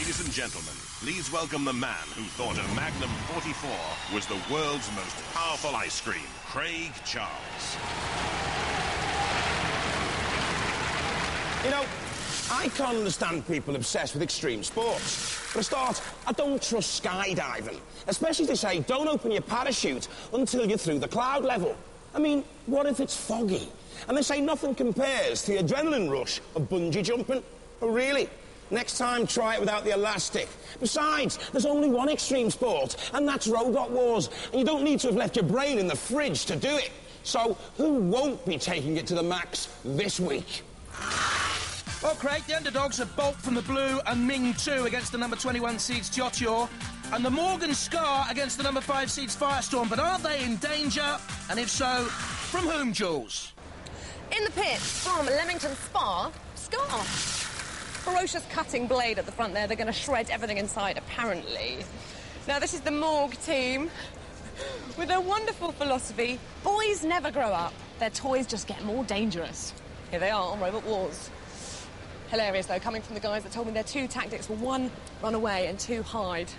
Ladies and gentlemen, please welcome the man who thought a Magnum 44 was the world's most powerful ice cream, Craig Charles. You know, I can't understand people obsessed with extreme sports. For a start, I don't trust skydiving, especially if they say don't open your parachute until you're through the cloud level. I mean, what if it's foggy? And they say nothing compares to the adrenaline rush of bungee jumping. Oh, really? Next time, try it without the elastic. Besides, there's only one extreme sport, and that's Robot Wars. And you don't need to have left your brain in the fridge to do it. So, who won't be taking it to the max this week? Well, Craig, the underdogs are Bout from the blue and Ming 2 against the number 21 seeds Diotoir, and the Morgue and Scar against the number 5 seeds Firestorm. But are they in danger? And if so, from whom, Jules? In the pit from Leamington Spa, Scar. Ferocious cutting blade at the front there. They're going to shred everything inside, apparently. Now, this is the Morgue team with their wonderful philosophy. Boys never grow up. Their toys just get more dangerous. Here they are on Robot Wars. Hilarious, though, coming from the guys that told me their two tactics were one, run away, and two, hide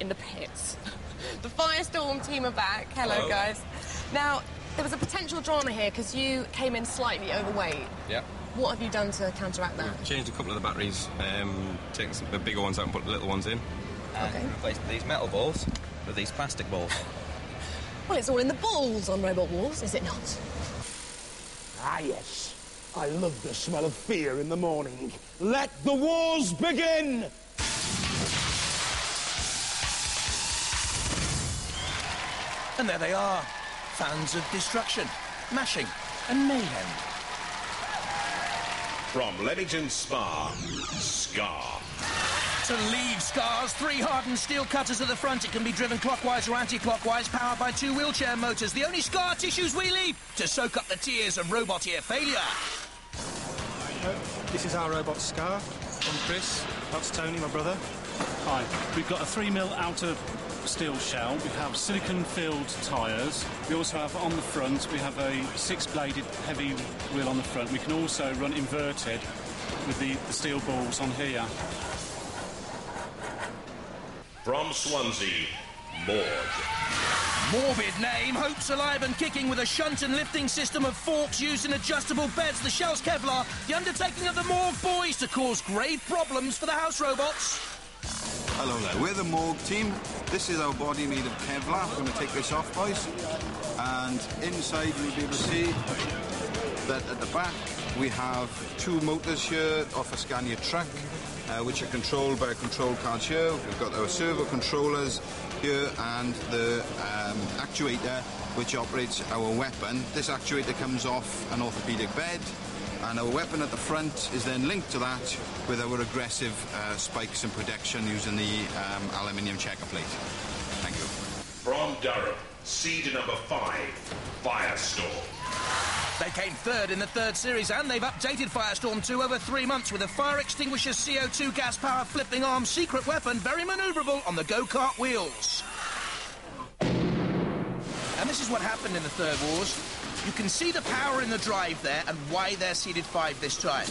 in the pits. The Firestorm team are back. Hello, guys. Now, there was a potential drama here because you came in slightly overweight. Yeah. What have you done to counteract that? We've changed a couple of the batteries, taken the bigger ones out and put the little ones in. And replaced these metal balls with these plastic balls. Well, it's all in the balls on Robot Wars, is it not? Ah, yes. I love the smell of fear in the morning. Let the wars begin! And there they are, fans of destruction, mashing and mayhem. From Leamington Spa, Scar. To leave Scar's 3 hardened steel cutters at the front, it can be driven clockwise or anti-clockwise, powered by 2 wheelchair motors. The only Scar tissues we leave to soak up the tears of robot ear failure. This is our robot Scar. I'm Chris. That's Tony, my brother. Hi. We've got a 3mm outer steel shell. We have silicon-filled tyres. We also have on the front, we have a 6-bladed heavy wheel on the front. We can also run inverted with the steel balls on here. From Swansea, Morgue. Morbid name, hopes alive and kicking with a shunt and lifting system of forks used in adjustable beds. The shell's Kevlar, the undertaking of the Morgue boys to cause grave problems for the house robots. Hello there, we're the Morgue team. This is our body made of Kevlar. We're going to take this off, boys. And inside you'll be able to see that at the back we have 2 motors here off a Scania truck, which are controlled by a control card here. We've got our servo controllers here and the actuator which operates our weapon. This actuator comes off an orthopedic bed, and our weapon at the front is then linked to that with our aggressive spikes and protection using the aluminium checker plate. Thank you. From Durham, seed number 5, Firestorm. They came third in the 3rd series, and they've updated Firestorm 2 over 3 months with a fire extinguisher CO2 gas power flipping arm secret weapon, very manoeuvrable on the go-kart wheels. And this is what happened in the 3rd Wars. You can see the power in the drive there and why they're seeded 5 this time.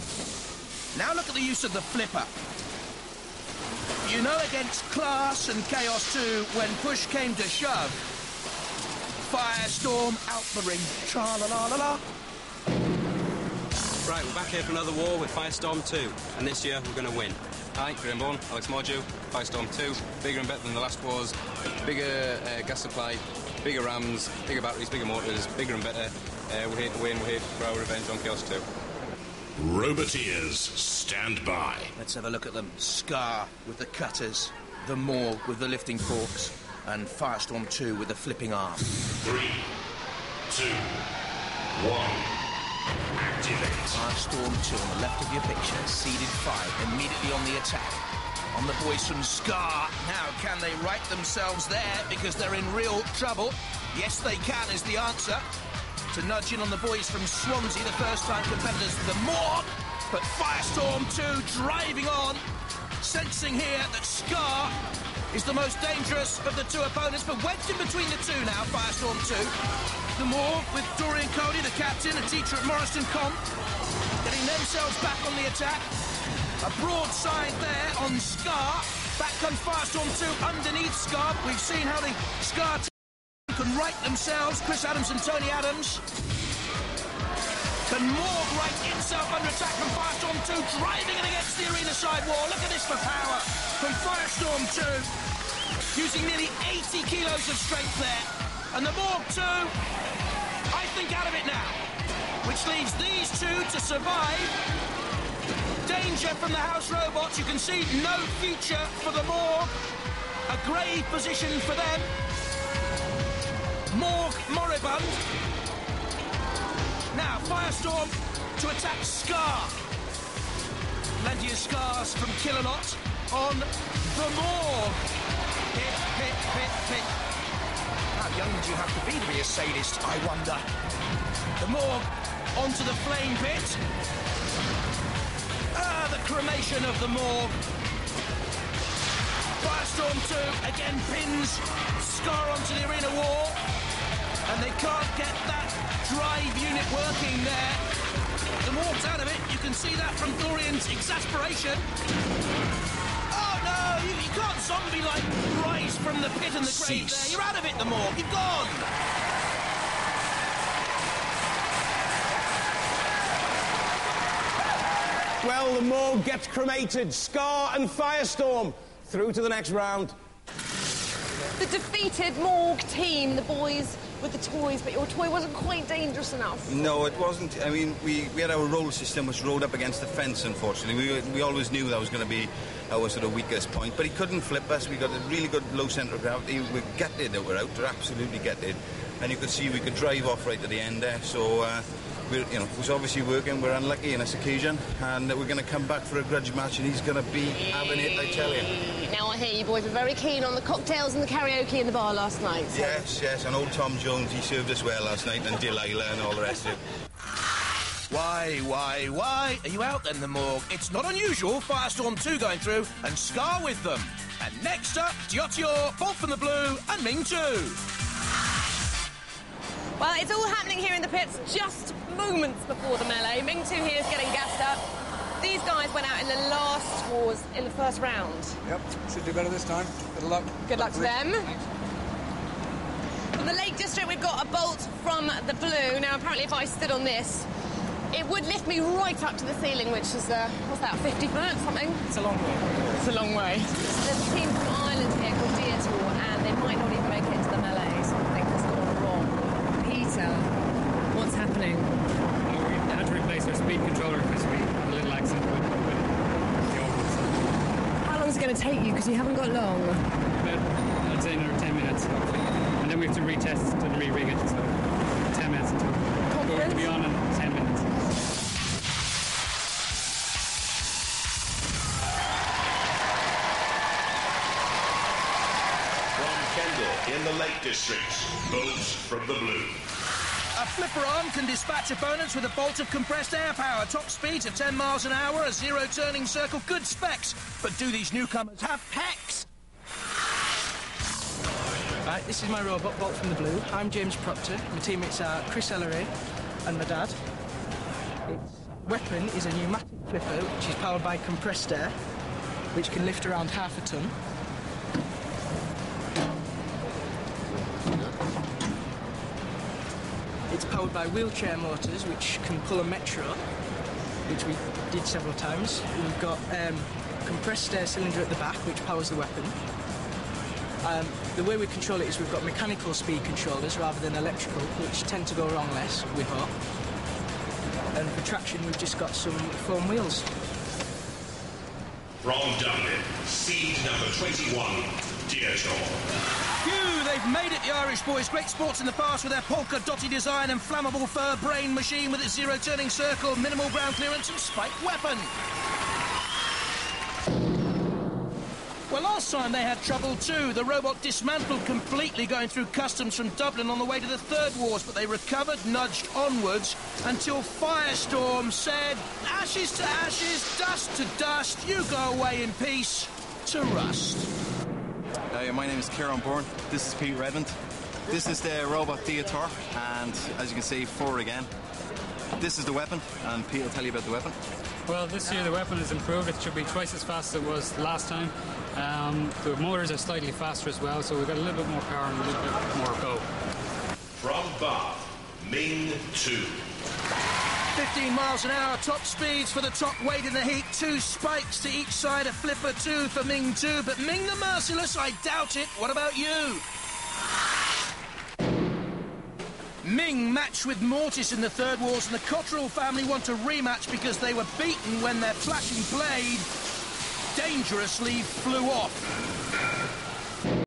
Now look at the use of the flipper. You know, against Class and Chaos 2, when push came to shove, Firestorm out the ring. Tra-la-la-la-la. Right, we're back here for another war with Firestorm 2, and this year we're going to win. Hi, Greenborn, Alex Mordew, Firestorm 2, bigger and better than the last wars, bigger gas supply, bigger rams, bigger batteries, bigger motors, bigger and better. We're here to win, we're here for our revenge on Chaos 2. Roboteers, stand by. Let's have a look at them. Scar with the cutters, the Morgue with the lifting forks, and Firestorm 2 with the flipping arm. 3, 2, 1, activate. Firestorm 2 on the left of your picture, seeded 5, immediately on the attack. On the boys from Scar. Now, can they right themselves there because they're in real trouble? Yes, they can is the answer. To nudge in on the boys from Swansea, the first-time competitors for the Morgue. But Firestorm 2 driving on, sensing here that Scar is the most dangerous of the 2 opponents, but wedged in between the 2 now, Firestorm 2. The Morgue with Dorian Cody, the captain, a teacher at Morriston Comp, getting themselves back on the attack. A broadside there on Scar. Back comes Firestorm 2 underneath Scar. We've seen how the Scar team can right themselves. Chris Adams and Tony Adams. Can Morgue right itself under attack from Firestorm 2, driving it against the arena side wall. Look at this for power from Firestorm 2, using nearly 80 kilos of strength there. And the Morgue 2, I think, out of it now, which leaves these two to survive. Danger from the house robots. You can see no future for the Morgue. A grave position for them. Morgue moribund. Now, Firestorm to attack Scar. Plenty of scars from Killalot on the Morgue. Hit, hit, hit, hit. How young do you have to be a sadist, I wonder? The Morgue onto the flame pit. The cremation of the Morgue. Firestorm 2 again pins Scar onto the arena wall. And they can't get that drive unit working there. The Morgue's out of it. You can see that from Dorian's exasperation. Oh no, you can't zombie-like rise from the pit and the grave there. You're out of it, the Morgue. You've gone. Well, the Morgue gets cremated. Scar and Firestorm through to the next round. The defeated Morgue team, the boys with the toys, but your toy wasn't quite dangerous enough. No, it wasn't. I mean, we had our roll system which rode up against the fence, unfortunately. We always knew that was going to be our sort of weakest point, but he couldn't flip us. We got a really good low centre of gravity. We're gutted that we're out. We're absolutely gutted. And you could see we could drive off right at the end there, so... it was obviously working. We're unlucky on this occasion, and we're going to come back for a grudge match, and he's going to be having it, I tell you. Now I hear you boys were very keen on the cocktails and the karaoke in the bar last night. So. Yes, and old Tom Jones, he served us well last night, and Delilah and all the rest of it. Why are you out then, the Morgue? It's not unusual, Firestorm 2 going through, and Scar with them. And next up, Diotoir, Bolt from the blue, and Ming 2. Well, it's all happening here in the pits just moments before the melee. Ming 2 here is getting gassed up. These guys went out in the last wars in the first round. Yep, should do better this time. Good luck. Good luck to them. Thanks. From the Lake District, we've got a bolt from the blue. Now, apparently, if I stood on this, it would lift me right up to the ceiling, which is, what's that, 50 foot, something? It's a long way. It's a long way. There's a team from Ireland here called Diotoir, and they might not even make it into the melee. Something has gone wrong. Peter, what's happening? We had to replace our speed controller because we had a little accident with the orbit. So. How long is it going to take you? Because you haven't got long. About, I'd say another 10 minutes, hopefully. And then we have to retest and re-rig it, so 10 minutes until we're going to be on in 10 minutes. From Kendal in the Lake District, bolt from the blue. A flipper arm can dispatch opponents with a bolt of compressed air power. Top speeds of 10 miles an hour, a zero turning circle, good specs. But do these newcomers have pecs? Right, this is my robot, Bolt from the Blue. I'm James Proctor. My teammates are Chris Elleray and my dad. Its weapon is a pneumatic flipper, which is powered by compressed air, which can lift around half a ton. It's powered by wheelchair motors, which can pull a metro, which we did several times. We've got compressed air cylinder at the back, which powers the weapon. The way we control it is we've got mechanical speed controllers rather than electrical, which tend to go wrong less, we hope. And for traction, we've just got some foam wheels. From Dublin, seed number 21, Diotoir. Phew, they've made it, the Irish boys. Great sports in the past with their polka dotty design and flammable fur brain machine with its zero turning circle, minimal ground clearance and spiked weapon. Well, last time they had trouble too. The robot dismantled completely going through customs from Dublin on the way to the Third Wars, but they recovered, nudged onwards until Firestorm said, ashes to ashes, dust to dust, you go away in peace to rust. My name is Kieran Bourne. This is Pete Redmond. This is the robot Diotoir, and as you can see, 4 again. This is the weapon, and Pete will tell you about the weapon. Well, this year the weapon is improved. It should be twice as fast as it was last time. The motors are slightly faster as well, so we've got a little bit more power and a little bit more go. From Bath, Ming 2. 15 miles an hour, top speeds for the top weight in the heat. 2 spikes to each side of Phillipa 2 for Ming 2. But Ming the Merciless, I doubt it. What about you? Ming matched with Mortis in the Third Wars, and the Cottrell family want a rematch because they were beaten when their flashing blade dangerously flew off.